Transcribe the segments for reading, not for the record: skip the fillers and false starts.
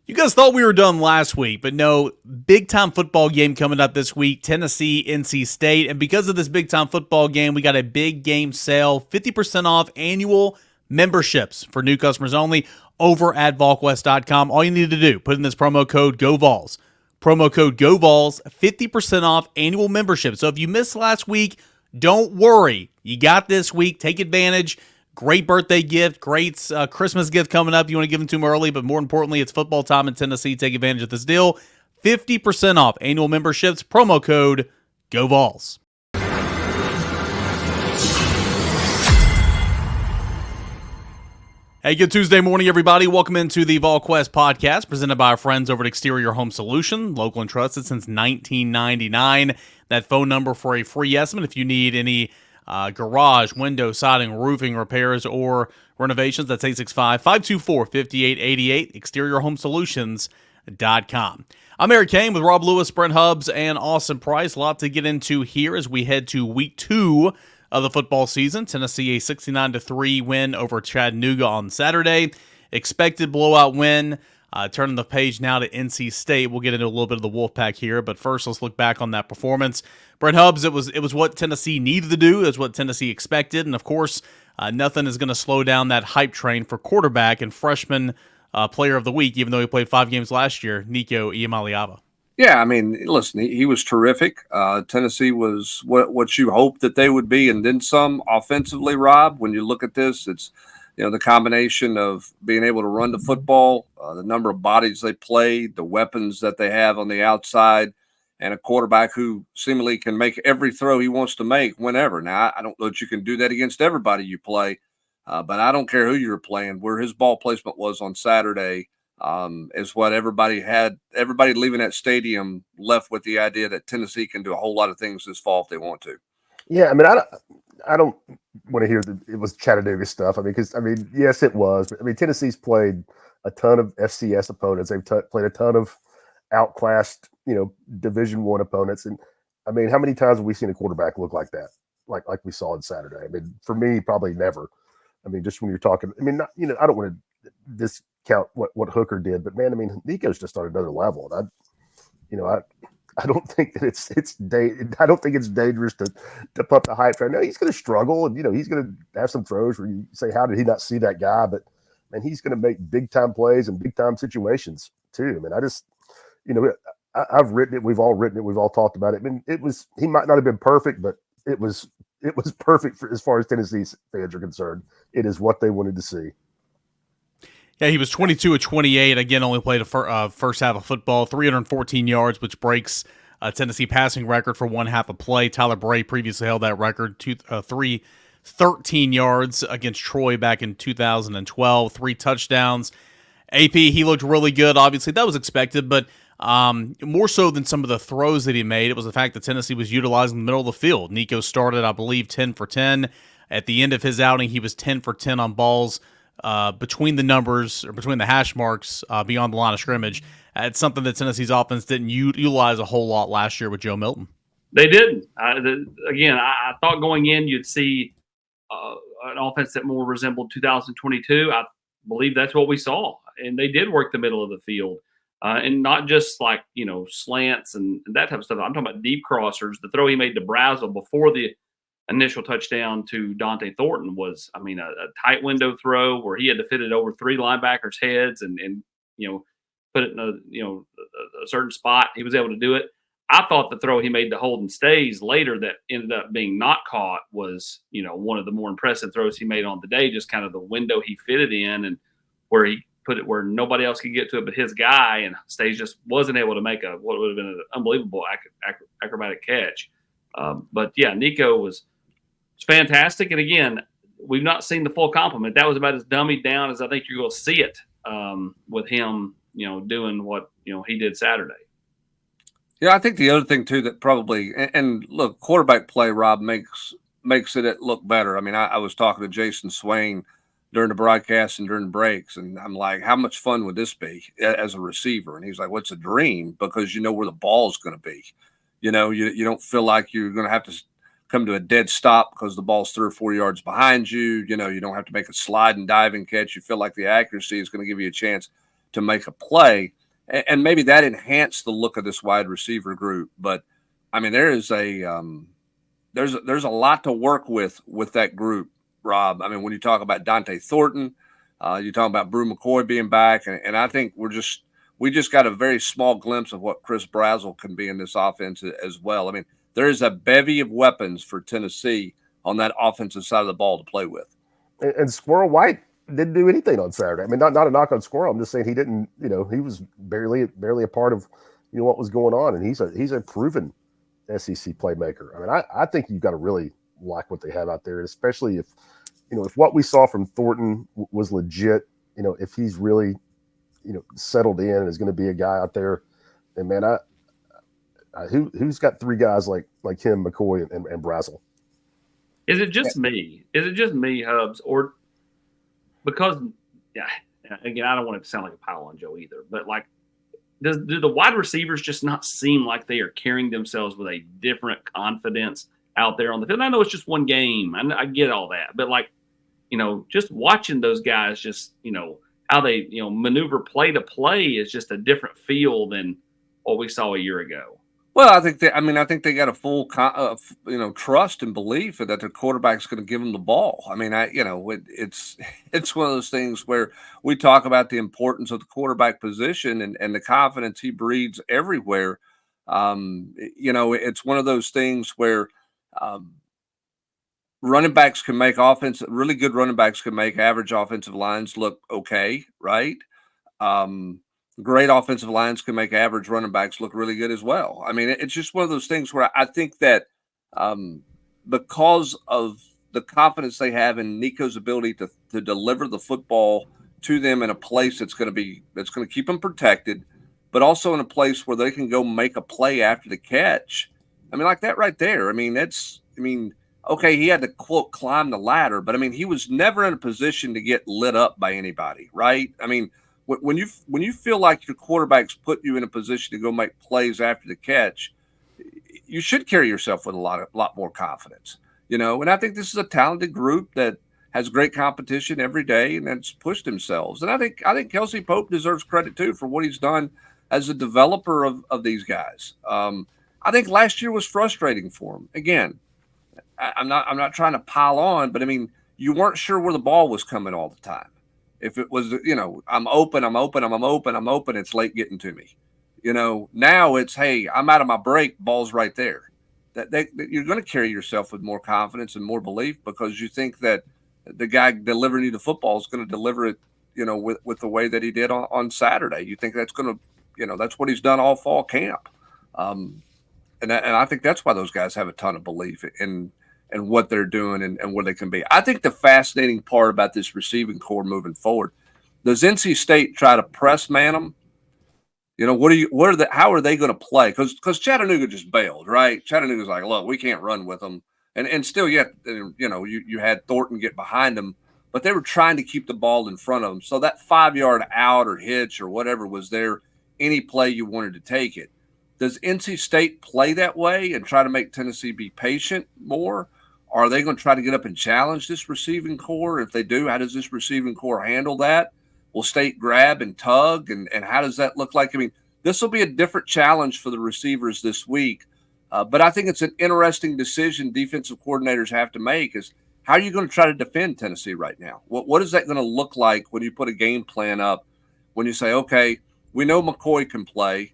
You guys thought we were done last week, but no, big time football game coming up this week, Tennessee, NC State. And because of this big time football game, we got a big game sale, 50% off annual memberships for new customers only over at Volquest.com. All you need to do, put in this promo code GOVOLS. Promo code GOVOLS, 50% off annual membership. So if you missed last week, don't worry. You got this week. Take advantage. Great birthday gift, great Christmas gift coming up. You want to give them to them early, but more importantly, it's football time in Tennessee. Take advantage of this deal. 50% off annual memberships. Promo code GOVOLS. Hey, good Tuesday morning, everybody. Welcome into the Volquest podcast presented by our friends over at Exterior Home Solution, local and trusted since 1999. That phone number for a free estimate if you need any garage, window, siding, roofing repairs, or renovations. That's 865-524-5888, exteriorhomesolutions.com. I'm Eric Kane with Rob Lewis, Brent Hubbs, and Austin Price. A lot to get into here as we head to week 2 of the football season. Tennessee a 69-3 win over Chattanooga on Saturday. Expected blowout win. Turning the page now to NC State. We'll get into a little bit of the Wolfpack here, but first let's look back on that performance. Brent Hubbs, it was what Tennessee needed to do. It was what Tennessee expected, and of course, nothing is going to slow down that hype train for quarterback and freshman player of the week, even though he played 5 games last year, Nico Iamaleava. Yeah, I mean, listen, he was terrific. Tennessee was what you hoped that they would be, and then some offensively, Rob. When you look at this, it's the combination of being able to run the football, the number of bodies they played, the weapons that they have on the outside, and a quarterback who seemingly can make every throw he wants to make whenever. Now, I don't know that you can do that against everybody you play, but I don't care who you're playing. Where his ball placement was on Saturday is what everybody had. Everybody leaving that stadium left with the idea that Tennessee can do a whole lot of things this fall if they want to. Yeah, I mean, I don't want to hear that it was Chattanooga stuff. Yes, it was. But Tennessee's played a ton of FCS opponents. They've played a ton of outclassed, Division I opponents. And I mean, how many times have we seen a quarterback look like that, like we saw on Saturday? I mean, for me, probably never. I mean, just when you're talking, I mean, not, I don't want to discount what Hooker did, but man, I mean, Nico's just on another level. And I don't think that I don't think it's dangerous to pump the hype train. No, he's going to struggle, and he's going to have some throws where you say, "How did he not see that guy?" But man, he's going to make big time plays in big time situations too. I mean, I've written it. We've all written it. We've all talked about it. I mean, he might not have been perfect, but it was perfect as far as Tennessee fans are concerned. It is what they wanted to see. Yeah, he was 22 of 28. Again, only played a first half of football, 314 yards, which breaks a Tennessee passing record for one half of play. Tyler Bray previously held that record, 313 yards against Troy back in 2012, 3 touchdowns. AP, he looked really good. Obviously, that was expected, but more so than some of the throws that he made, it was the fact that Tennessee was utilizing the middle of the field. Nico started, I believe, 10 for 10. At the end of his outing, he was 10 for 10 on balls between the numbers, or between the hash marks, beyond the line of scrimmage. It's something that Tennessee's offense didn't utilize a whole lot last year with Joe Milton. They didn't. I thought going in you'd see an offense that more resembled 2022. I believe that's what we saw. And they did work the middle of the field. And not just like, slants and that type of stuff. I'm talking about deep crossers. The throw he made to Brazel before the initial touchdown to Dante Thornton was, a tight window throw where he had to fit it over 3 linebackers' heads and put it in a certain spot. He was able to do it. I thought the throw he made to Holden Stays later that ended up being not caught was, one of the more impressive throws he made on the day, just kind of the window he fitted in and where he put it where nobody else could get to it but his guy, and Stays just wasn't able to make what would have been an unbelievable acrobatic catch. But yeah, Nico was fantastic. And again, we've not seen the full complement. That was about as dummied down as I think you're going to see it with him, doing what, he did Saturday. Yeah, I think the other thing too that probably and look, quarterback play, Rob, makes it look better. I mean, I was talking to Jason Swain during the broadcast and during the breaks, and I'm like, how much fun would this be as a receiver? And he's like, what's a dream? Because you know where the ball's going to be. You don't feel like you're going to have to come to a dead stop because the ball's 3 or 4 yards behind you. You don't have to make a slide and diving catch. You feel like the accuracy is going to give you a chance. to make a play. And maybe that enhanced the look of this wide receiver group. But I mean, there's a lot to work with that group, Rob. I mean, when you talk about Dante Thornton, you talk about Brew McCoy being back, and I think we just got a very small glimpse of what Chris Brazzell can be in this offense as well. I mean, there is a bevy of weapons for Tennessee on that offensive side of the ball to play with. And Squirrel White didn't do anything on Saturday. I mean, not a knock on Squirrel. I'm just saying he didn't. He was barely a part of what was going on, and he's a proven SEC playmaker. I mean, I think you've got to really like what they have out there, especially if what we saw from Thornton was legit. If he's really settled in and is going to be a guy out there, and man, who's got three guys like him, McCoy and Brazzell? Is it just me? Is it just me, Hubs, or because again, I don't want to sound like a pile on Joe either, but like, do the wide receivers just not seem like they are carrying themselves with a different confidence out there on the field? I know it's just one game. I get all that, but like, just watching those guys, just how they maneuver play to play is just a different feel than what we saw a year ago. Well, I think they got a full, trust and belief that their quarterback's going to give them the ball. I mean, it's one of those things where we talk about the importance of the quarterback position and the confidence he breeds everywhere. It's one of those things where running backs can make really good running backs can make average offensive lines look okay, right? Great offensive lines can make average running backs look really good as well. I mean, it's just one of those things where I think that because of the confidence they have in Nico's ability to deliver the football to them in a place that's going to keep them protected, but also in a place where they can go make a play after the catch. I mean, like that right there. Okay, he had to quote climb the ladder, but I mean, he was never in a position to get lit up by anybody, right? I mean, when you feel like your quarterback's put you in a position to go make plays after the catch, you should carry yourself with a lot more confidence, And I think this is a talented group that has great competition every day and that's pushed themselves. And I think Kelsey Pope deserves credit too for what he's done as a developer of these guys. I think last year was frustrating for him. Again, I'm not trying to pile on, but I mean, you weren't sure where the ball was coming all the time. If it was, I'm open, it's late getting to me. Now it's, hey, I'm out of my break, ball's right there. That you're going to carry yourself with more confidence and more belief because you think that the guy delivering you the football is going to deliver it, with the way that he did on Saturday. You think that's going to, that's what he's done all fall camp. And I think that's why those guys have a ton of belief in what they're doing and where they can be. I think the fascinating part about this receiving core moving forward, does NC State try to press man them? How are they going to play? Because Chattanooga just bailed, right? Chattanooga's like, look, we can't run with them. And still yet, you had Thornton get behind them, but they were trying to keep the ball in front of them. So that 5-yard out or hitch or whatever was there, any play you wanted to take it. Does NC State play that way and try to make Tennessee be patient more? Or are they going to try to get up and challenge this receiving core? If they do, how does this receiving core handle that? Will State grab and tug? And how does that look like? I mean, this will be a different challenge for the receivers this week. But I think it's an interesting decision defensive coordinators have to make is how are you going to try to defend Tennessee right now? What is that going to look like when you put a game plan up? When you say, okay, we know McCoy can play.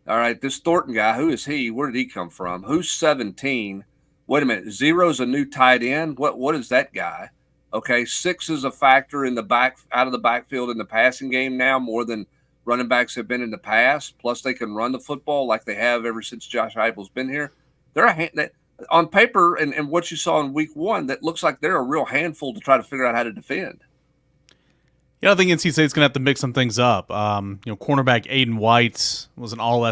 All right, this Thornton guy, who is he? Where did he come from? Who's 17? Wait a minute, 0's a new tight end. What is that guy? Okay, 6 is a factor in out of the backfield in the passing game now more than running backs have been in the past. Plus, they can run the football like they have ever since Josh Heupel's been here. They're on paper and what you saw in week 1. That looks like they're a real handful to try to figure out how to defend. Yeah, I think NC State's going to have to mix some things up. Cornerback Aiden White was an all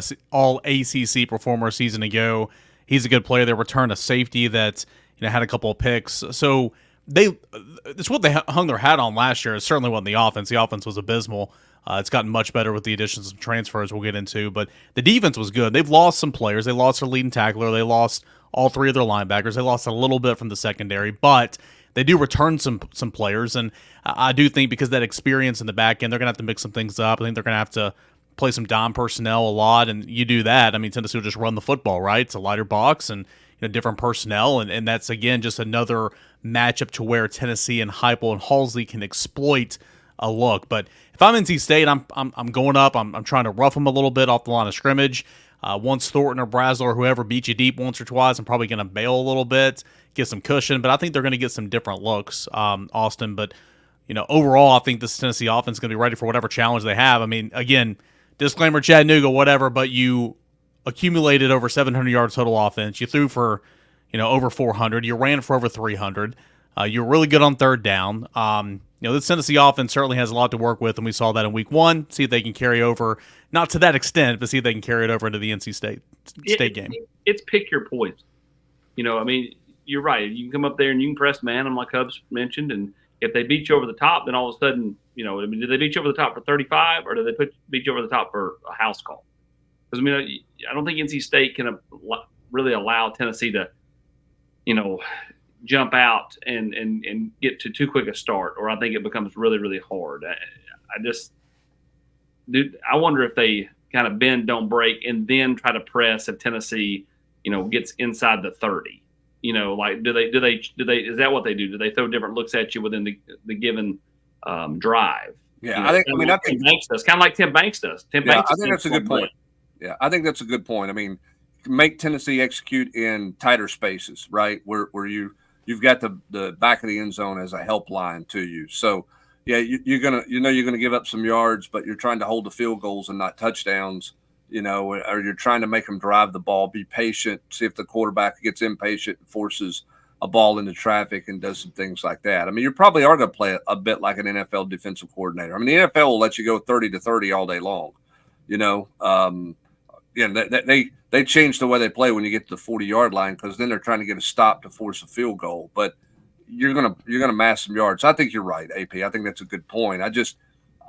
ACC performer a season ago. He's a good player. They returned a safety that had a couple of picks. So it's what they hung their hat on last year. It certainly wasn't the offense. The offense was abysmal. It's gotten much better with the additions of transfers we'll get into. But the defense was good. They've lost some players. They lost their leading tackler. They lost all 3 of their linebackers. They lost a little bit from the secondary. But they do return some players, and I do think because of that experience in the back end, they're going to have to mix some things up. I think they're going to have to play some dime personnel a lot, and you do that. I mean, Tennessee will just run the football, right? It's a lighter box and different personnel, and that's again just another matchup to where Tennessee and Heupel and Halsey can exploit a look. But if I'm NC State, I'm going up. I'm trying to rough them a little bit off the line of scrimmage. Once Thornton or Brazel or whoever beat you deep once or twice, I'm probably going to bail a little bit, get some cushion. But I think they're going to get some different looks, Austin. But overall, I think this Tennessee offense is going to be ready for whatever challenge they have. I mean, again, disclaimer, Chattanooga, whatever, but you accumulated over 700 yards total offense. You threw for, over 400. You ran for over 300. You were really good on third down. This Tennessee offense certainly has a lot to work with, and we saw that in week 1. See if they can carry over, not to that extent, but see if they can carry it over into the NC State game. It's pick your poison. I mean, you're right. You can come up there and you can press man, and like Hubs mentioned, and if they beat you over the top, then all of a sudden, did they beat you over the top for 35, or did they beat you over the top for a house call? Because, I don't think NC State can really allow Tennessee to, jump out and get to too quick a start, or I think it becomes really, really hard. I wonder if they kind of bend, don't break, and then try to press if Tennessee, gets inside the 30. Like do they is that what they do? Do they throw different looks at you within the given drive? Yeah, I think Tim Banks does, kind of like Tim Banks does. I think that's a good point. Yeah, I think that's a good point. I mean, make Tennessee execute in tighter spaces, right? Where you've got the back of the end zone as a help line to you. So yeah, you're gonna give up some yards, but you're trying to hold the field goals and not touchdowns. Or you're trying to make them drive the ball. Be patient. See if the quarterback gets impatient and forces a ball into traffic and does some things like that. I mean, you probably are going to play a bit like an NFL defensive coordinator. I mean, the NFL will let you go 30 to 30 all day long. They change the way they play when you get to the 40-yard line, because then they're trying to get a stop to force a field goal. But you're gonna mass some yards. I think you're right, AP. I think that's a good point. I just,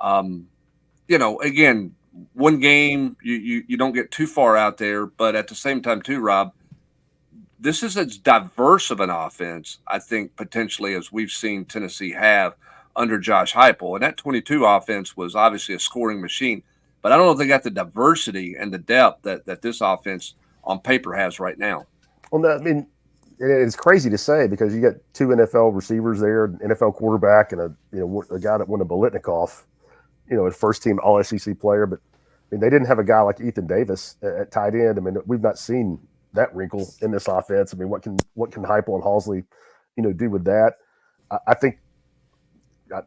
again, one game you don't get too far out there, but at the same time too, Rob, this is as diverse of an offense, I think, potentially, as we've seen Tennessee have under Josh Heupel. And that 22 offense was obviously a scoring machine, but I don't know if they got the diversity and the depth that this offense on paper has right now. Well, I mean, it's crazy to say, because you got 2 NFL receivers there, an NFL quarterback, and a guy that won a Bolitnikoff, a first-team All-SEC player. But I mean, they didn't have a guy like Ethan Davis at tight end. I mean, we've not seen that wrinkle in this offense. I mean, what can Heupel and Halsey, do with that? I think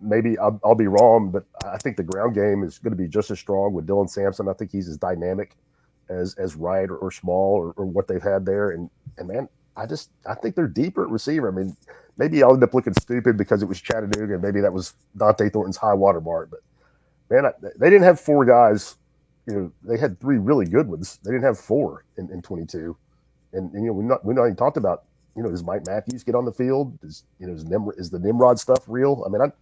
maybe I'll be wrong, but I think the ground game is going to be just as strong with Dylan Sampson. I think he's as dynamic as Wright or Small or what they've had there. And man, I think they're deeper at receiver. I mean, maybe I'll end up looking stupid because it was Chattanooga, and maybe that was Dante Thornton's high water mark. But man, they didn't have 4 guys. They had 3 really good ones. They didn't have 4 in 22. And we not even talked about, does Mike Matthews get on the field? Is the Nimrod stuff real? I mean,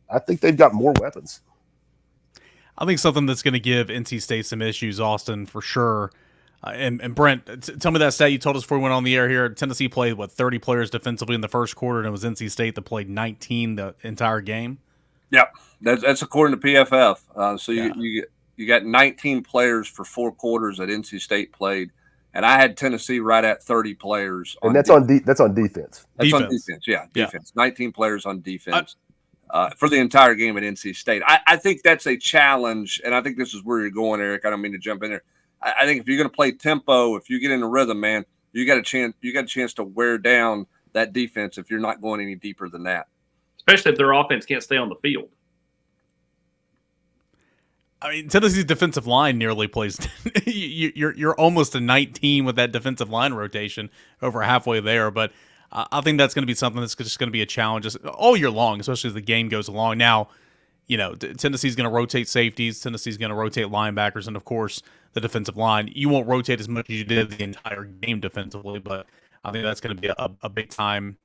I think they've got more weapons. I think something that's going to give NC State some issues, Austin, for sure. And Brent, tell me that stat you told us before we went on the air here. Tennessee played, 30 players defensively in the first quarter, and it was NC State that played 19 the entire game? Yep, that's according to PFF. So you got 19 players for 4 quarters that NC State played. And I had Tennessee right at 30 players. And that's on defense. That's on defense. Yeah, defense. 19 players on defense for the entire game at NC State. I think that's a challenge, and I think this is where you're going, Eric. I don't mean to jump in there. I think if you're going to play tempo, if you get in a rhythm, man, you got a chance to wear down that defense if you're not going any deeper than that. Especially if their offense can't stay on the field. I mean, Tennessee's defensive line nearly plays. You're almost a 19 with that defensive line rotation, over halfway there. But I think that's going to be something that's just going to be a challenge all year long, especially as the game goes along. Now, Tennessee's going to rotate safeties. Tennessee's going to rotate linebackers, and of course, the defensive line. You won't rotate as much as you did the entire game defensively, but I think that's going to be a big time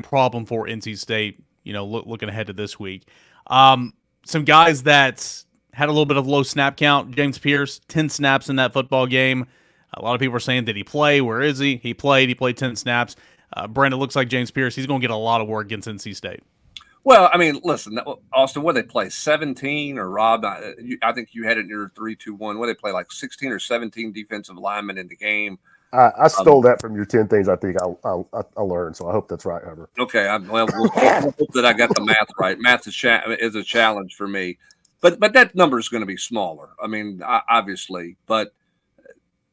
problem for NC State. Looking ahead to this week, some guys that had a little bit of low snap count. James Pierce, 10 snaps in that football game. A lot of people are saying, did he play? Where is he? He played 10 snaps. Brent, it looks like James Pierce, he's going to get a lot of work against NC State. Well, I mean, listen, Austin, what they play, 17 or Rob? I think you had it in your 3-2-1. What they play, like 16 or 17 defensive linemen in the game. I stole that from your 10 things I think I'll learn. So I hope that's right, Hubbard. Okay, we'll hope that I got the math right. Math is a challenge for me, but that number is going to be smaller. I mean, obviously, but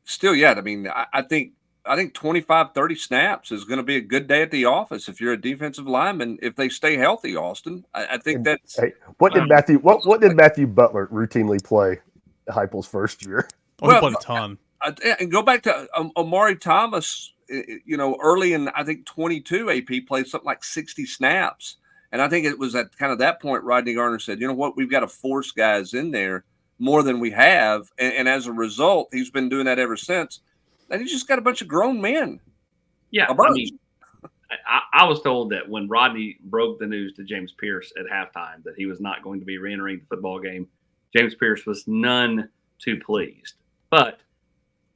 still, yeah. I mean, I think 25, 30 snaps is going to be a good day at the office if you're a defensive lineman, if they stay healthy, Austin. I think that's what did Matthew Butler routinely play Heupel's first year? He played a ton. And go back to Omari Thomas, early in, I think, 22, AP played something like 60 snaps. And I think it was at kind of that point Rodney Garner said, you know what, we've got to force guys in there more than we have. And as a result, he's been doing that ever since. And he's just got a bunch of grown men. Yeah, I mean, I was told that when Rodney broke the news to James Pierce at halftime that he was not going to be re-entering the football game, James Pierce was none too pleased. But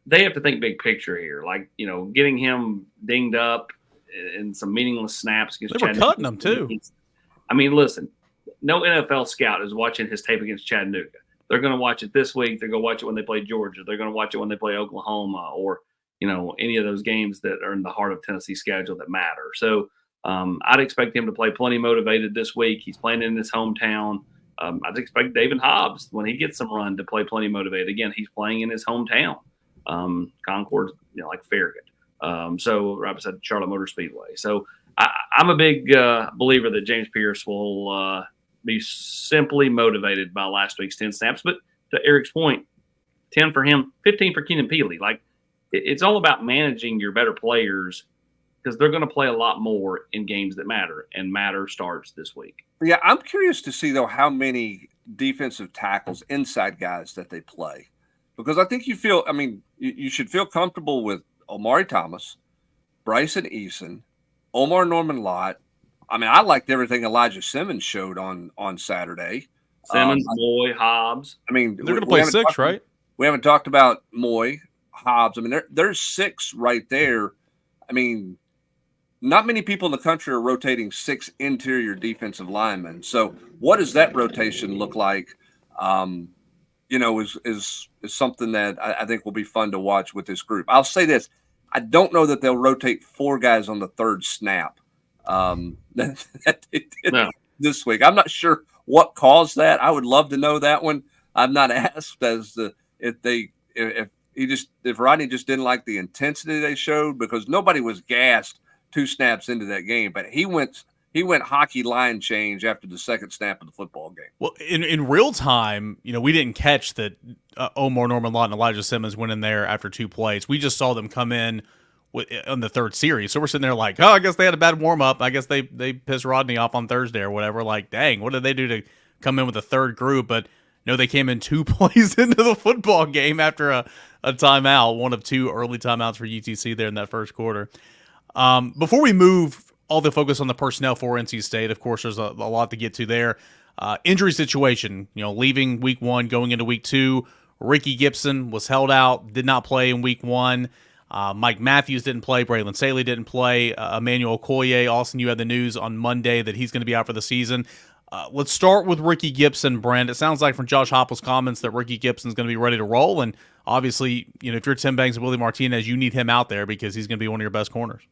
they have to think big picture here. Like, getting him dinged up in some meaningless snaps against Chattanooga. They were cutting him, too. I mean, listen, no NFL scout is watching his tape against Chattanooga. They're going to watch it this week. They're going to watch it when they play Georgia. They're going to watch it when they play Oklahoma or, any of those games that are in the heart of Tennessee's schedule that matter. So I'd expect him to play plenty motivated this week. He's playing in his hometown. I'd expect David Hobbs, when he gets some run, to play plenty motivated. Again, he's playing in his hometown. Concord, like Farragut. So right beside Charlotte Motor Speedway. So I'm a big believer that James Pierce will be simply motivated by last week's 10 snaps. But to Eric's point, 10 for him, 15 for Keenan Peely. Like, it's all about managing your better players because they're going to play a lot more in games that matter, and matter starts this week. Yeah, I'm curious to see, though, how many defensive tackles, inside guys that they play. Because I think you should feel comfortable with Omari Thomas, Bryson Eason, Omar Norman Lott. I mean, I liked everything Elijah Simmons showed on Saturday. Simmons, Moy, Hobbs. I mean, they're going to play 6, right? We haven't talked about Moy, Hobbs. I mean, there's 6 right there. I mean, not many people in the country are rotating 6 interior defensive linemen. So what does that rotation look like? Is something that I think will be fun to watch with this group. I'll say this. I don't know that they'll rotate 4 guys on the third snap this week. I'm not sure what caused that. I would love to know that one. I'm not asked if Rodney just didn't like the intensity they showed, because nobody was gassed 2 snaps into that game, but he went hockey line change after the second snap of the football game. Well, in real time, we didn't catch that Omar Norman Lott and Elijah Simmons went in there after 2 plays. We just saw them come in on the third series. So we're sitting there like, oh, I guess they had a bad warm-up. I guess they pissed Rodney off on Thursday or whatever. Like, dang, what did they do to come in with a third group? But they came in 2 plays into the football game after a timeout, one of 2 early timeouts for UTC there in that first quarter. Before we move all the focus on the personnel for NC State, of course, there's a lot to get to there. Injury situation, leaving week 1, going into week 2. Ricky Gibson was held out, did not play in week 1. Mike Matthews didn't play. Braylon Staley didn't play. Emmanuel Okoye, Austin, you had the news on Monday that he's going to be out for the season. Let's start with Ricky Gibson, Brent. It sounds like from Josh Heupel's comments that Ricky Gibson's going to be ready to roll. And obviously, if you're Tim Banks and Willie Martinez, you need him out there because he's going to be one of your best corners.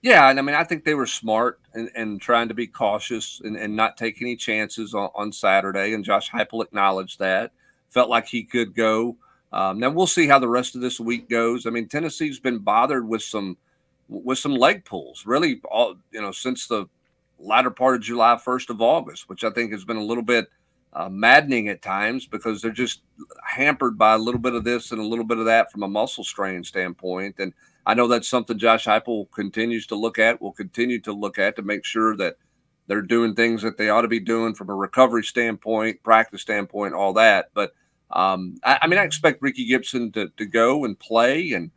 Yeah, and I mean, I think they were smart and trying to be cautious and not take any chances on Saturday. And Josh Heupel acknowledged that. Felt like he could go. Now we'll see how the rest of this week goes. I mean, Tennessee's been bothered with some leg pulls, really, since the latter part of July, 1st of August, which I think has been a little bit maddening at times because they're just hampered by a little bit of this and a little bit of that from a muscle strain standpoint. And I know that's something Josh Heupel continues to look at, will continue to look at to make sure that they're doing things that they ought to be doing from a recovery standpoint, practice standpoint, all that. But I expect Ricky Gibson to go and play, and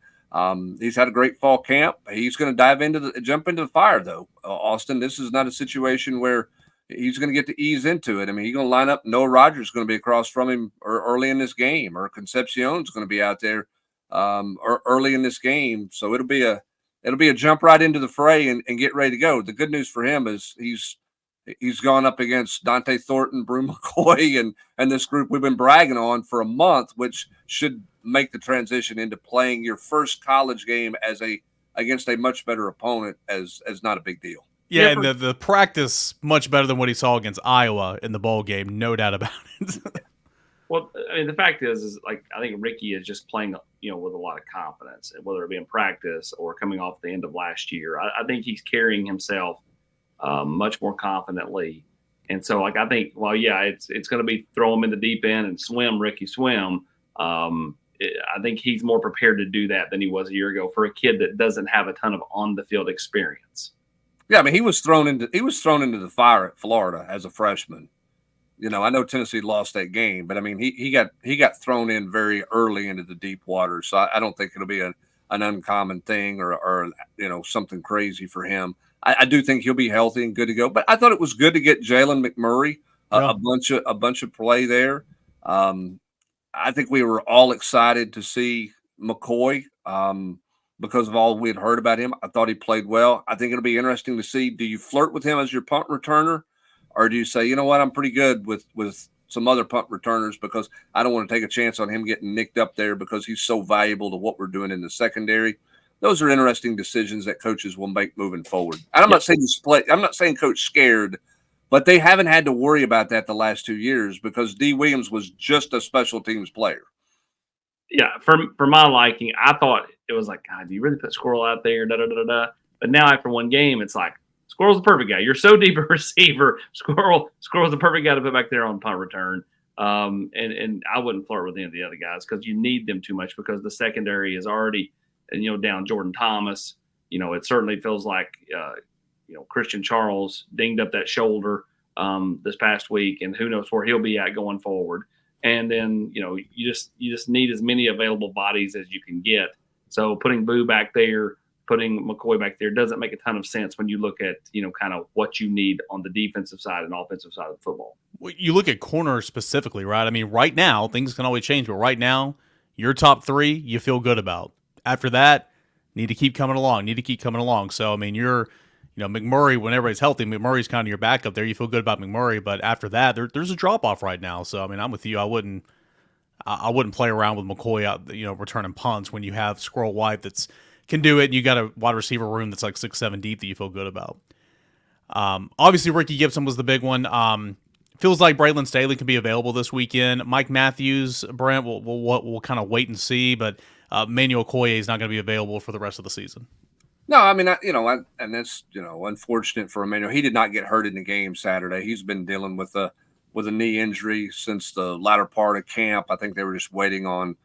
he's had a great fall camp. He's going to jump into the fire, though. Austin, this is not a situation where he's going to get to ease into it. I mean, he's going to line up. Noah Rogers is going to be across from him early in this game, or Concepcion's going to be out there early in this game. So it'll be a it'll be a jump right into the fray and get ready to go. The good news for him is he's gone up against Dante Thornton, Brew McCoy, and this group we've been bragging on for a month, which should make the transition into playing your first college game against a much better opponent as not a big deal. Yeah, and the practice much better than what he saw against Iowa in the bowl game, no doubt about it. Well, I mean, the fact is like I think Ricky is just playing, with a lot of confidence, whether it be in practice or coming off the end of last year. I think he's carrying himself much more confidently, and so like I think, well, yeah, it's going to be throw him in the deep end and swim, Ricky, swim. I think he's more prepared to do that than he was a year ago for a kid that doesn't have a ton of on the field experience. Yeah, I mean, he was thrown into the fire at Florida as a freshman. I know Tennessee lost that game, but I mean, he got thrown in very early into the deep water. So I don't think it'll be an uncommon thing or something crazy for him. I do think he'll be healthy and good to go. But I thought it was good to get Jalen McMurray a bunch of play there. I think we were all excited to see McCoy because of all we had heard about him. I thought he played well. I think it'll be interesting to see, do you flirt with him as your punt returner? Or do you say, you know what, I'm pretty good with some other punt returners because I don't want to take a chance on him getting nicked up there because he's so valuable to what we're doing in the secondary. Those are interesting decisions that coaches will make moving forward. And I'm not saying Coach scared, but they haven't had to worry about that the last 2 years because D. Williams was just a special teams player. Yeah, for my liking, I thought it was like, God, do you really put Squirrel out there? Da da da da. But now after one game, it's like, Squirrel's the perfect guy. You're so deep a receiver. Squirrel's the perfect guy to put back there on punt return. And I wouldn't flirt with any of the other guys because you need them too much because the secondary is already, down Jordan Thomas. It certainly feels like, Christian Charles dinged up that shoulder this past week, and who knows where he'll be at going forward. And then, you just need as many available bodies as you can get. So putting Boo back there, putting McCoy back there doesn't make a ton of sense when you look at, kind of what you need on the defensive side and offensive side of football. Well, you look at corners specifically, right? I mean, right now, things can always change, but right now, your top three, you feel good about. After that, need to keep coming along. So, I mean, you're, McMurray, when everybody's healthy, McMurray's kind of your backup there. You feel good about McMurray, but after that, there's a drop-off right now. So, I mean, I'm with you. I wouldn't play around with McCoy out, returning punts when you have Squirrel White that's can do it, and you got a wide receiver room that's like 6-7 deep that you feel good about. Obviously, Ricky Gibson was the big one. Feels like Braylon Staley can be available this weekend. Mike Matthews, Brent, we'll kind of wait and see, but Manuel Okoye is not going to be available for the rest of the season. No, I mean, and that's unfortunate for Emmanuel. He did not get hurt in the game Saturday. He's been dealing with a knee injury since the latter part of camp. I think they were just waiting on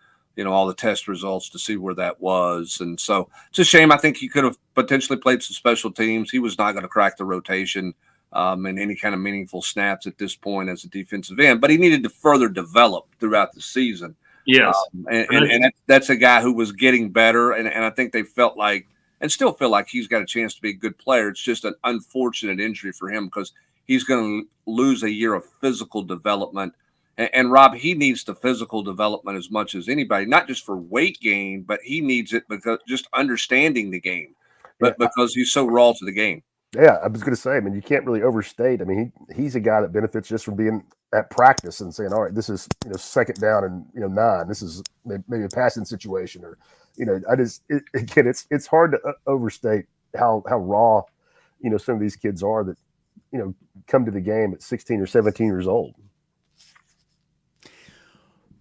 all the test results to see where that was. And so it's a shame. I think he could have potentially played some special teams. He was not going to crack the rotation in any kind of meaningful snaps at this point as a defensive end, but he needed to further develop throughout the season. Yes. And that's a guy who was getting better. And I think they felt like, and still feel like he's got a chance to be a good player. It's just an unfortunate injury for him because he's going to lose a year of physical development. And Rob, he needs the physical development as much as anybody, not just for weight gain, but he needs it because just understanding the game, but because he's so raw to the game. Yeah, I was going to say, I mean, you can't really overstate. I mean, he's a guy that benefits just from being at practice and saying, all right, this is, second down and 9. This is maybe a passing situation or, it's hard to overstate how raw, some of these kids are that, come to the game at 16 or 17 years old.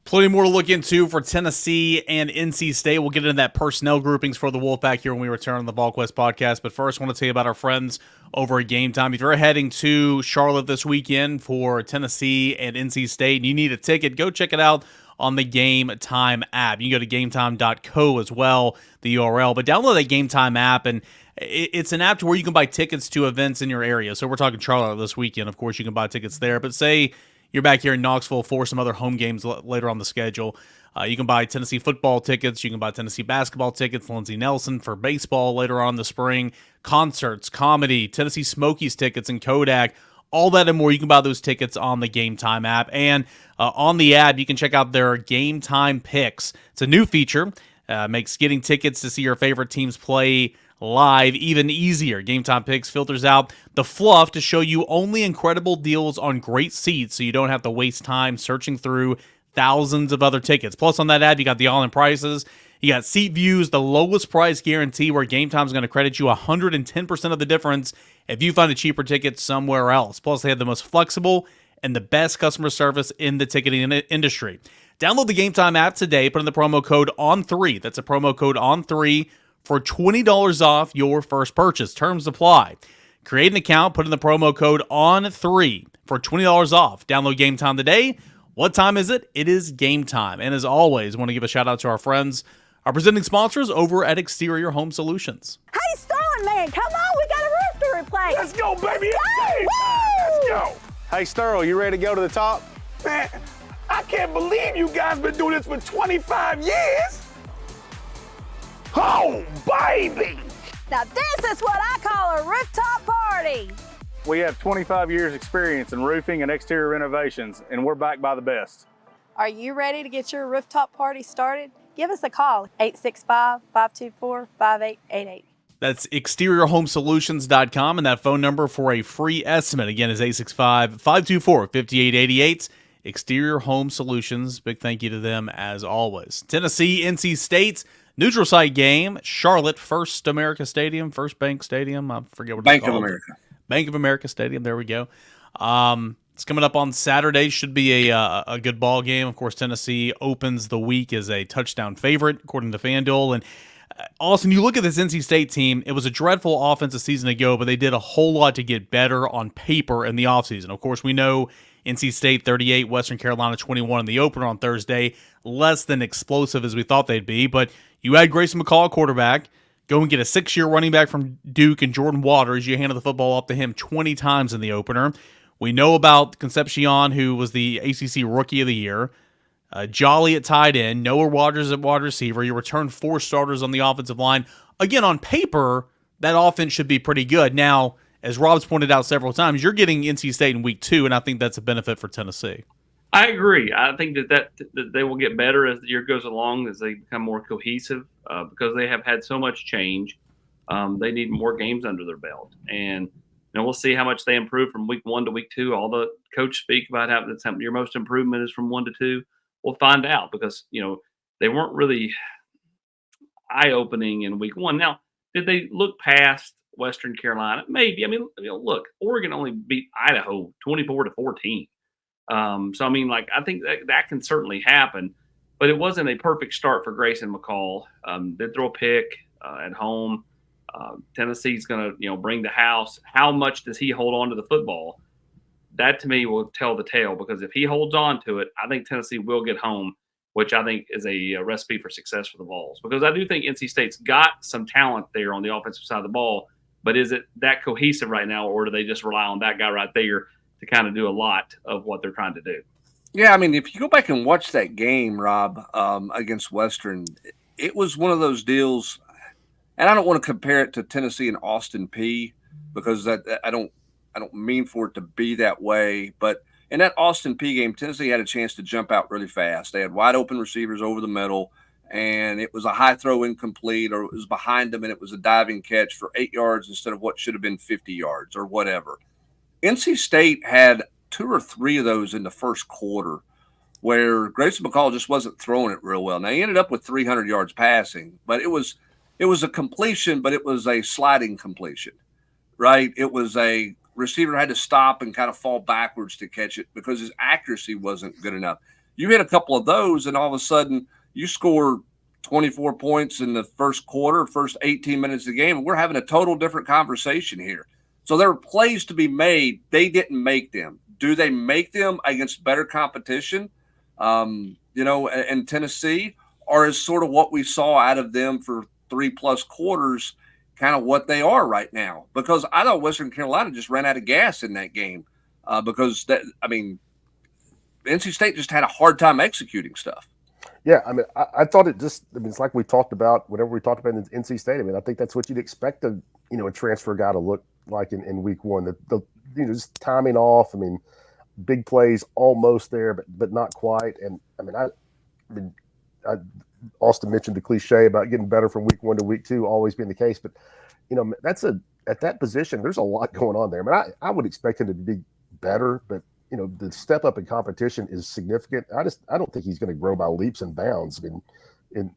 Plenty more to look into for Tennessee and NC State. We'll get into that personnel groupings for the Wolfpack here when we return on the Volquest podcast. But first, I want to tell you about our friends over at Gametime. If you're heading to Charlotte this weekend for Tennessee and NC State and you need a ticket, go check it out on the Gametime app. You can go to gametime.co as well, the URL. But download that Gametime app, and it's an app to where you can buy tickets to events in your area. So we're talking Charlotte this weekend. Of course, you can buy tickets there. But say you're back here in Knoxville for some other home games later on the schedule. You can buy Tennessee football tickets. You can buy Tennessee basketball tickets. Lindsey Nelson for baseball later on in the spring. Concerts, comedy, Tennessee Smokies tickets, and Kodak. All that and more. You can buy those tickets on the Gametime app. And on the app, you can check out their Gametime Picks. It's a new feature. Makes getting tickets to see your favorite teams play live even easier. Game Time Picks filters out the fluff to show you only incredible deals on great seats so you don't have to waste time searching through thousands of other tickets. Plus, on that app, you got the all-in prices. You got seat views, the lowest price guarantee where Game Time is going to credit you 110% of the difference if you find a cheaper ticket somewhere else. Plus, they have the most flexible and the best customer service in the ticketing industry. Download the Game Time app today. Put in the promo code ON3. That's a promo code ON3 for $20 off your first purchase. Terms apply. Create an account. Put in the promo code ON3 for $20 off. Download Game Time today. What time is it? It is game time. And as always, I want to give a shout out to our friends, our presenting sponsors over at Exterior Home Solutions. Hey, Sterling, man, come on, we got a roof to replace. Let's go, baby. Let's It's game go. time. Let's go. Hey, Sterl, you ready to go to the top? Man, I can't believe you guys been doing this for 25 years. Oh, baby. Now this is what I call a rooftop party. We have 25 years experience in roofing and exterior renovations, and we're backed by the best. Are you ready to get your rooftop party started? Give us a call, 865-524-5888. That's exteriorhomesolutions.com, and that phone number for a free estimate, again, is 865-524-5888. Exterior Home Solutions. Big thank you to them as always. Tennessee, NC State, neutral site game. Charlotte, First Bank Stadium. I forget what it's Bank called. of America. Bank of America Stadium. There we go. It's coming up on Saturday. Should be a good ball game. Of course, Tennessee opens the week as a touchdown favorite, according to FanDuel. And Austin, you look at this NC State team, it was a dreadful offense a season ago, but they did a whole lot to get better on paper in the offseason. Of course, we know NC State 38, Western Carolina 21 in the opener on Thursday. Less than explosive as we thought they'd be, but you had Grayson McCall, quarterback. Go and get a 6-year running back from Duke and Jordan Waters. You handed the football off to him 20 times in the opener. We know about Concepcion, who was the ACC Rookie of the Year. Jolly at tight end. Noah Waters at wide receiver. You return 4 starters on the offensive line. Again, on paper, that offense should be pretty good. Now, as Rob's pointed out several times, you're getting NC State in week 2, and I think that's a benefit for Tennessee. I agree. I think that they will get better as the year goes along, as they become more cohesive, because they have had so much change. They need more games under their belt, and we'll see how much they improve from week 1 to week 2. All the coach speak about how your most improvement is from 1 to 2. We'll find out, because they weren't really eye-opening in week 1. Now, did they look past Western Carolina? Maybe. I mean, look, Oregon only beat Idaho 24-14. So I mean, I think that can certainly happen, but it wasn't a perfect start for Grayson McCall. Did throw a pick at home. Tennessee's going to bring the house. How much does he hold on to the football? That to me will tell the tale, because if he holds on to it, I think Tennessee will get home, which I think is a recipe for success for the Vols, because I do think NC State's got some talent there on the offensive side of the ball, but is it that cohesive right now, or do they just rely on that guy right there to kind of do a lot of what they're trying to do? Yeah, I mean, if you go back and watch that game, Rob, against Western, it was one of those deals, and I don't want to compare it to Tennessee and Austin Peay, because that I don't mean for it to be that way. But in that Austin Peay game, Tennessee had a chance to jump out really fast. They had wide open receivers over the middle, and it was a high throw incomplete, or it was behind them, and it was a diving catch for 8 yards instead of what should have been 50 yards or whatever. NC State had 2 or 3 of those in the first quarter where Grayson McCall just wasn't throwing it real well. Now, he ended up with 300 yards passing, but it was a completion, but it was a sliding completion, right? It was a receiver had to stop and kind of fall backwards to catch it because his accuracy wasn't good enough. You hit a couple of those, and all of a sudden you score 24 points in the first quarter, first 18 minutes of the game, and we're having a total different conversation here. So there are plays to be made. They didn't make them. Do they make them against better competition, in Tennessee, or is sort of what we saw out of them for 3+ quarters kind of what they are right now? Because I thought Western Carolina just ran out of gas in that game because NC State just had a hard time executing stuff. Yeah, I mean, I thought it's like we talked about whenever we talked about in NC State. I mean, I think that's what you'd expect a transfer guy to look like in week 1. The just timing off. I mean, big plays almost there, but not quite. And Austin mentioned the cliche about getting better from week 1 to week 2 always being the case, but at that position, there's a lot going on there. I mean, I would expect him to be better, but the step up in competition is significant. I don't think he's going to grow by leaps and bounds in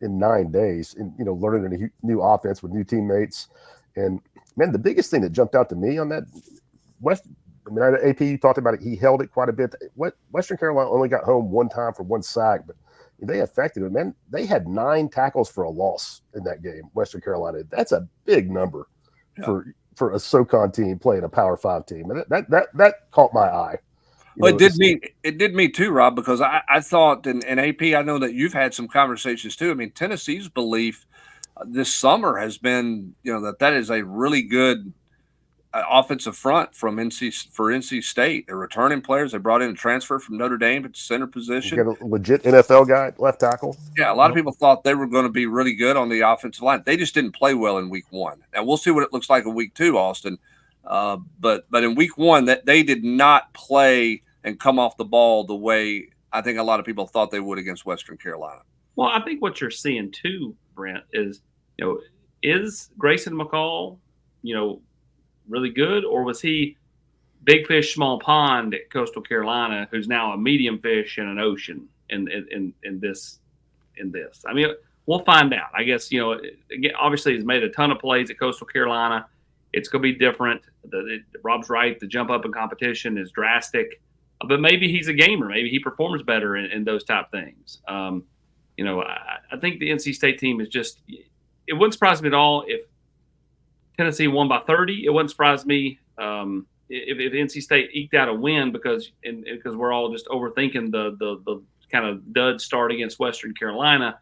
9 days, and learning a new offense with new teammates. And man, the biggest thing that jumped out to me on that AP talked about it. He held it quite a bit. Western Carolina only got home one time for one sack, but they affected him. Man, they had 9 tackles for a loss in that game. Western Carolina. That's a big number for a SoCon team playing a Power 5 team. And that caught my eye. Well, it did me too, Rob, because I thought, and AP, I know that you've had some conversations too. I mean, Tennessee's belief this summer has been, that is a really good offensive front from NC State. They're returning players. They brought in a transfer from Notre Dame at center position. You got a legit NFL guy at left tackle. Yeah, a lot of people thought they were going to be really good on the offensive line. They just didn't play well in week 1. Now we'll see what it looks like in week 2, Austin. But in week 1, that they did not play and come off the ball the way I think a lot of people thought they would against Western Carolina. Well, I think what you're seeing too, Brent, is is Grayson McCall, really good, or was he big fish, small pond at Coastal Carolina, who's now a medium fish in an ocean in this? I mean, we'll find out. I guess again, obviously he's made a ton of plays at Coastal Carolina. It's going to be different. Rob's right. The jump up in competition is drastic, but maybe he's a gamer. Maybe he performs better in those type things. I think the NC State team is just. It wouldn't surprise me at all if Tennessee won by 30. It wouldn't surprise me if NC State eked out a win because we're all just overthinking the kind of dud start against Western Carolina.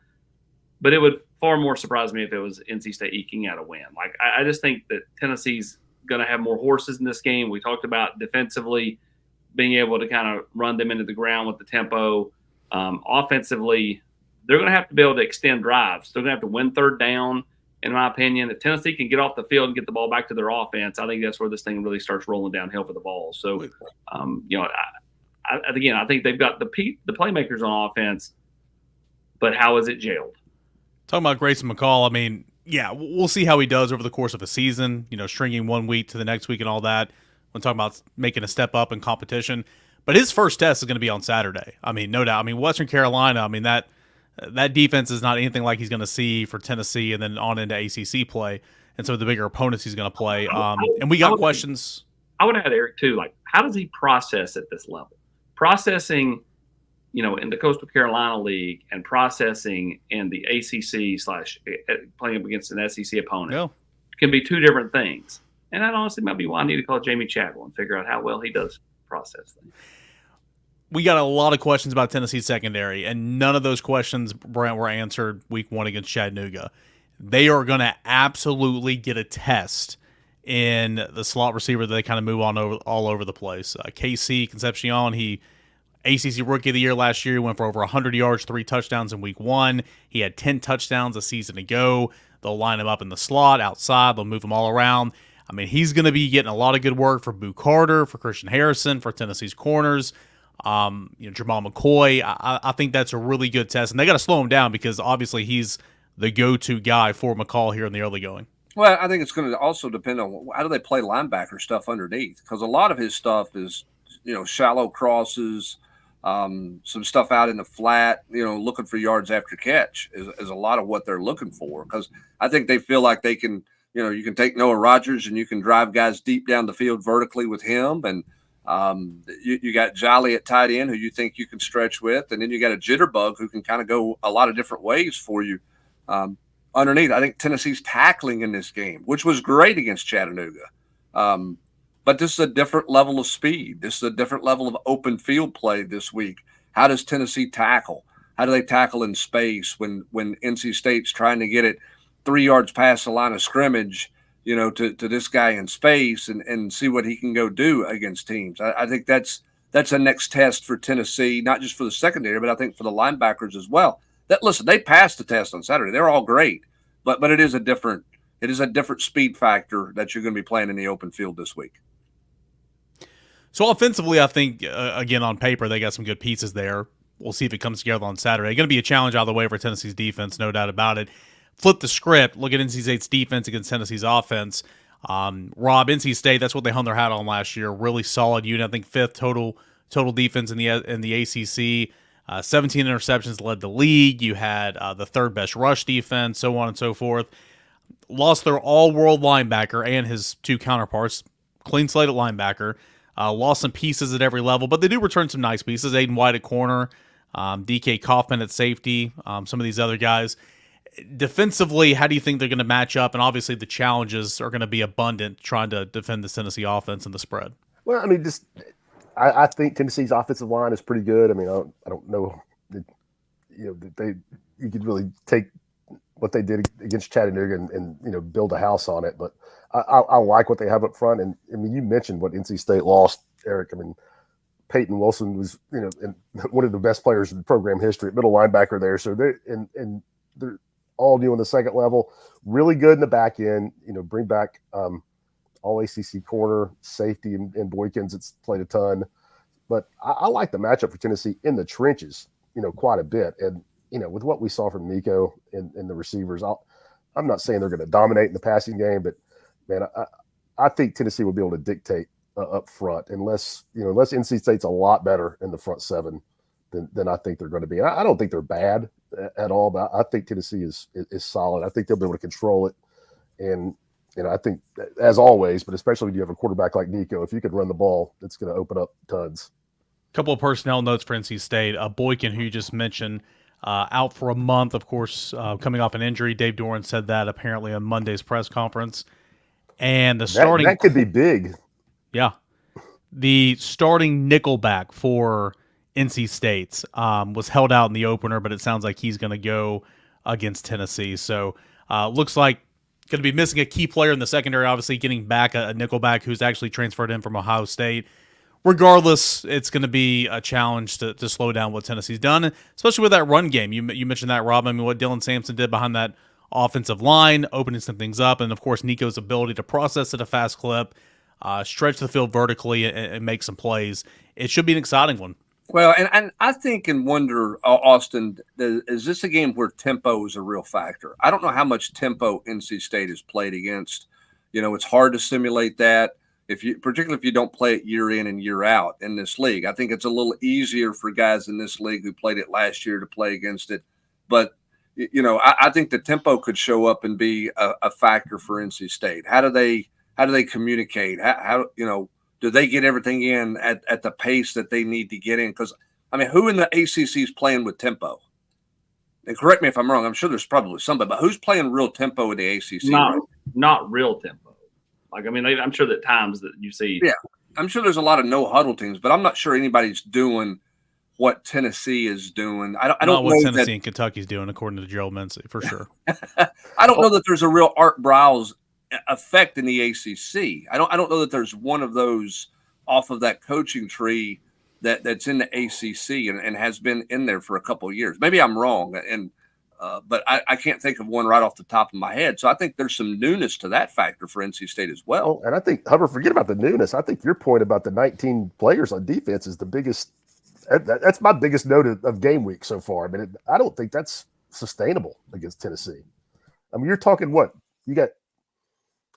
But it would far more surprise me if it was NC State eking out a win. Like I just think that Tennessee's going to have more horses in this game. We talked about defensively being able to kind of run them into the ground with the tempo. Offensively, they're going to have to be able to extend drives. They're going to have to win third down. In my opinion, if Tennessee can get off the field and get the ball back to their offense, I think that's where this thing really starts rolling downhill for the Vols. So, again, I think they've got the playmakers on offense, but how is it jailed? Talking about Grayson McCall, I mean, yeah, we'll see how he does over the course of a season, stringing 1 week to the next week and all that. When talking about making a step up in competition. But his first test is going to be on Saturday. I mean, no doubt. I mean, Western Carolina, I mean, that defense is not anything like he's going to see for Tennessee and then on into ACC play and some of the bigger opponents he's going to play. And we got questions. I would add, Eric, too, like, how does he process at this level? Processing, in the Coastal Carolina League and processing in the ACC / playing up against an SEC opponent can be two different things. And that honestly might be why I need to call Jamie Chadwell and figure out how well he does process things. We got a lot of questions about Tennessee's secondary, and none of those questions, Brent, were answered week 1 against Chattanooga. They are going to absolutely get a test in the slot receiver that they kind of move on all over the place. KC Concepcion, he ACC Rookie of the Year last year. He went for over 100 yards, 3 touchdowns in week 1. He had 10 touchdowns a season ago. They'll line him up in the slot, outside. They'll move him all around. I mean, he's going to be getting a lot of good work for Boo Carter, for Christian Harrison, for Tennessee's corners. Jamal McCoy. I think that's a really good test, and they got to slow him down because obviously he's the go-to guy for McCall here in the early going. Well, I think it's going to also depend on how do they play linebacker stuff underneath, because a lot of his stuff is, shallow crosses, some stuff out in the flat, looking for yards after catch is a lot of what they're looking for, because I think they feel like they can, you can take Noah Rogers and you can drive guys deep down the field vertically with him, and you got Jolly at tight end who you think you can stretch with, and then you got a jitterbug who can kind of go a lot of different ways for you underneath. I think Tennessee's tackling in this game, which was great against Chattanooga, but this is a different level of speed. This is a different level of open field play this week. How does Tennessee tackle? How do they tackle in space when NC State's trying to get it 3 yards past the line of scrimmage, to this guy in space and see what he can go do against teams? I think that's a next test for Tennessee, not just for the secondary, but I think for the linebackers as well. Listen, they passed the test on Saturday. They're all great, but it is a different speed factor that you're going to be playing in the open field this week. So offensively, I think, again, on paper, they got some good pieces there. We'll see if it comes together on Saturday. Going to be a challenge out of the way for Tennessee's defense, no doubt about it. flip the script, look at NC State's defense against Tennessee's offense. Rob, NC State, that's what they hung their hat on last year. Really solid unit. I think fifth total defense in the ACC. 17 interceptions led the league. You had the third best rush defense, so on and so forth. Lost their all-world linebacker and his two counterparts. Clean slate at linebacker. Lost some pieces at every level, but they do return some nice pieces. Aiden White at corner. DK Kaufman at safety. Some of these other guys. Defensively, how do you think they're going to match up? And obviously the challenges are going to be abundant trying to defend the Tennessee offense and the spread. Well, I mean, I think Tennessee's offensive line is pretty good. I mean, I don't know that, you could really take what they did against Chattanooga and build a house on it. But I like what they have up front. And I mean, you mentioned what NC State lost, Eric. I mean, Peyton Wilson was, one of the best players in program history at middle linebacker there. So they're all new on the second level, really good in the back end. Bring back all ACC corner safety and Boykins. It's played a ton, but I like the matchup for Tennessee in the trenches, quite a bit. And with what we saw from Nico and the receivers, I'm not saying they're going to dominate in the passing game, but man, I think Tennessee will be able to dictate up front unless NC State's a lot better in the front seven than I think they're going to be. I don't think they're bad at all, but I think Tennessee is solid. I think they'll be able to control it. And, I think, as always, but especially when you have a quarterback like Nico, if you could run the ball, it's going to open up tons. Couple of personnel notes for NC State. Boykin, who you just mentioned, out for a month, of course, coming off an injury. Dave Doran said that apparently on Monday's press conference. And that could be big. Yeah. The starting nickelback for NC State was held out in the opener, but it sounds like he's going to go against Tennessee. So looks like going to be missing a key player in the secondary, obviously getting back a nickelback who's actually transferred in from Ohio State. Regardless, it's going to be a challenge to slow down what Tennessee's done, especially with that run game. You mentioned that, Rob. I mean, what Dylan Sampson did behind that offensive line, opening some things up, and, of course, Nico's ability to process at a fast clip, stretch the field vertically, and make some plays. It should be an exciting one. Well, and I think and wonder, Austin, is this a game where tempo is a real factor? I don't know how much tempo NC State has played against. It's hard to simulate that, particularly if you don't play it year in and year out in this league. I think it's a little easier for guys in this league who played it last year to play against it. But, I think the tempo could show up and be a factor for NC State. How do they communicate? How do they get everything in at the pace that they need to get in? Because, I mean, who in the ACC is playing with tempo? And correct me if I'm wrong. I'm sure there's probably somebody, but who's playing real tempo in the ACC? Not real tempo. Like, I mean, I'm sure that times that you see. Yeah, I'm sure there's a lot of no-huddle teams, but I'm not sure anybody's doing what Tennessee is doing. I don't know what Tennessee and Kentucky's doing, according to Gerald Mincy, for sure. I don't know that there's a real Art Browse effect in the ACC. I don't know that there's one of those off of that coaching tree that's in the ACC and has been in there for a couple of years. Maybe I'm wrong, but I can't think of one right off the top of my head. So I think there's some newness to that factor for NC State as well. And I think, Hubbard, forget about the newness. I think your point about the 19 players on defense is the biggest. That's my biggest note of game week so far. I mean, I don't think that's sustainable against Tennessee. I mean, you're talking what? You got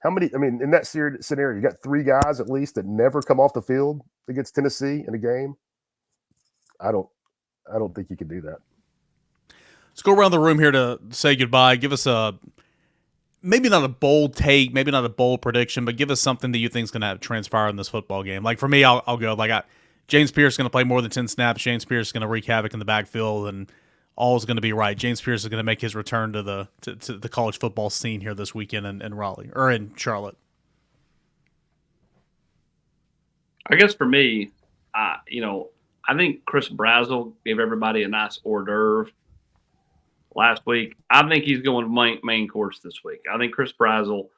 how many? I mean, in that scenario, you got 3 guys at least that never come off the field against Tennessee in a game. I don't think you can do that. Let's go around the room here to say goodbye. Give us maybe not a bold take, maybe not a bold prediction, but give us something that you think is going to transpire in this football game. Like for me, I'll go James Pierce is going to play more than 10 snaps. James Pierce is going to wreak havoc in the backfield, and all is going to be right. James Pierce is going to make his return to the college football scene here this weekend in Raleigh or in Charlotte. I guess for me, I think Chris Brazzell gave everybody a nice hors d'oeuvre last week. I think he's going main course this week. I think Chris Brazzell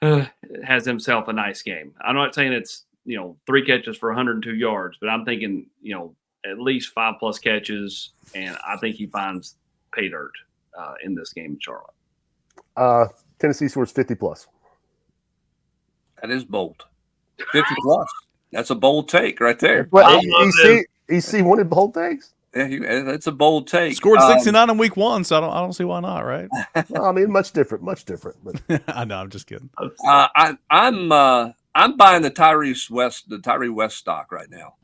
has himself a nice game. I'm not saying it's 3 catches for 102 yards, but I'm thinking at least 5+ catches, and I think he finds pay dirt in this game in Charlotte. Tennessee scores 50+. That is bold. 50+. That's a bold take right there. Well, you see one of bold takes. Yeah, it's a bold take. Scored 69 in week 1, so I don't see why not, right? Well, I mean, much different. But I know, I'm just kidding. I'm buying the Tyree West stock right now.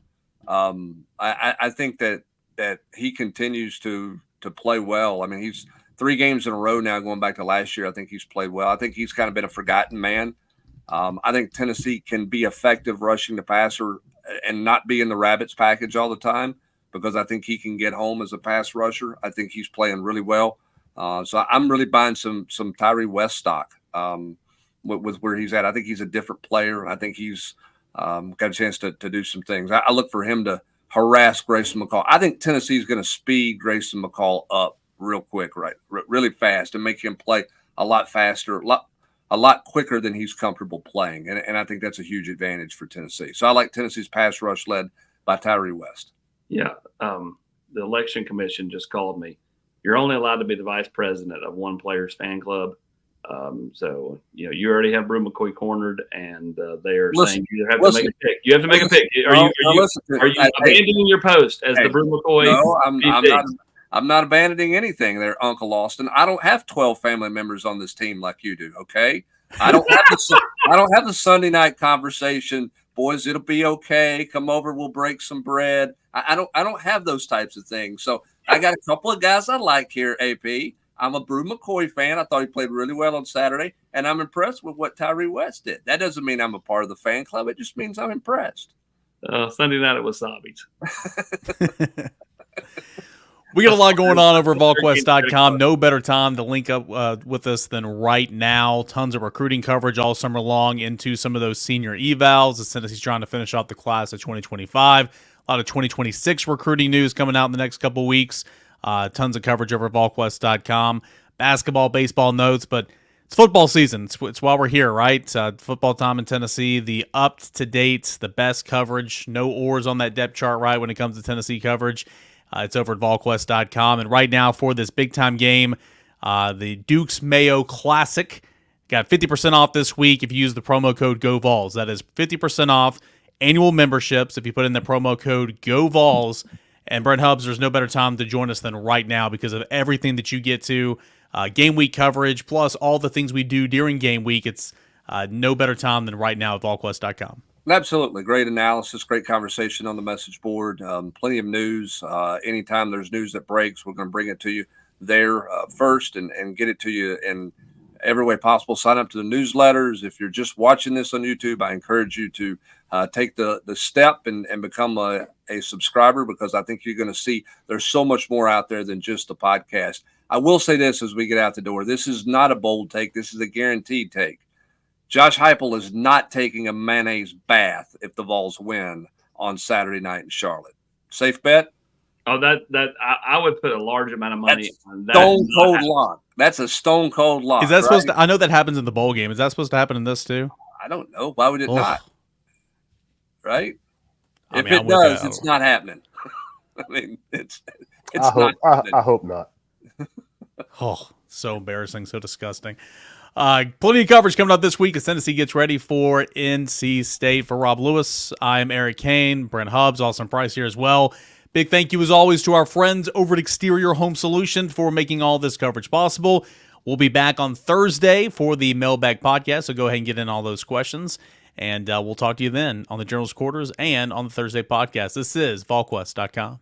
I think that he continues to play well. I mean, he's 3 games in a row now, going back to last year. I think he's played well. I think he's kind of been a forgotten man. I think Tennessee can be effective rushing the passer and not be in the Rabbits package all the time, because I think he can get home as a pass rusher. I think he's playing really well. So I'm really buying some Tyree West stock with where he's at. I think he's a different player. I think he's got a chance to do some things. I look for him to harass Grayson McCall. I think Tennessee's going to speed Grayson McCall up real quick, really fast, and make him play a lot faster, a lot quicker than he's comfortable playing. And I think that's a huge advantage for Tennessee. So I like Tennessee's pass rush led by Tyree West. Yeah. The election commission just called me. You're only allowed to be the vice president of one player's fan club. So, you already have Brew McCoy cornered, and they are saying you have to make a pick. You have to make a pick. Are you abandoning your post as the Brew McCoy? No, I'm not abandoning anything there, Uncle Austin. I don't have 12 family members on this team like you do, okay? I don't have the Sunday night conversation, boys, it'll be okay. Come over, we'll break some bread. I don't have those types of things. So I got a couple of guys I like here, AP. I'm a Brew McCoy fan. I thought he played really well on Saturday, and I'm impressed with what Tyree West did. That doesn't mean I'm a part of the fan club. It just means I'm impressed. Sunday night at Wasabi's. We got a lot going on over at Volquest.com. No better time to link up with us than right now. Tons of recruiting coverage all summer long into some of those senior evals as Tennessee's trying to finish off the class of 2025. A lot of 2026 recruiting news coming out in the next couple weeks. Tons of coverage over at Volquest.com. Basketball, baseball notes, but it's football season. It's why we're here, right? Football time in Tennessee, the up-to-date, the best coverage. No oars on that depth chart, right, when it comes to Tennessee coverage. It's over at Volquest.com. And right now for this big-time game, the Dukes Mayo Classic, got 50% off this week if you use the promo code GOVOLS. That is 50% off annual memberships if you put in the promo code GOVOLS. And Brent Hubbs, there's no better time to join us than right now because of everything that you get to, game week coverage, plus all the things we do during game week. It's no better time than right now at Volquest.com. Absolutely. Great analysis, great conversation on the message board, plenty of news. Anytime there's news that breaks, we're going to bring it to you there first and get it to you in every way possible. Sign up to the newsletters. If you're just watching this on YouTube, I encourage you to take the step and become a subscriber, because I think you're going to see there's so much more out there than just the podcast. I will say this as we get out the door. This is not a bold take. This is a guaranteed take. Josh Heupel is not taking a mayonnaise bath if the Vols win on Saturday night in Charlotte. Safe bet? Oh, I would put a large amount of money on that. Stone cold lock. That's a stone cold lock. Is that supposed to? I know that happens in the bowl game. Is that supposed to happen in this too? I don't know. Why would it not? Right? I If mean, it does, it's not happening. I mean, it's I hope not. Oh, so embarrassing, so disgusting. Plenty of coverage coming up this week as Tennessee gets ready for NC State. For Rob Lewis, I'm Eric Kane, Brent Hubbs, Austin Price here as well. Big thank you as always to our friends over at Exterior Home Solution for making all this coverage possible. We'll be back on Thursday for the Mailbag Podcast, so go ahead and get in all those questions, and we'll talk to you then on the General's Quarters and on the Thursday podcast. This is Volquest.com.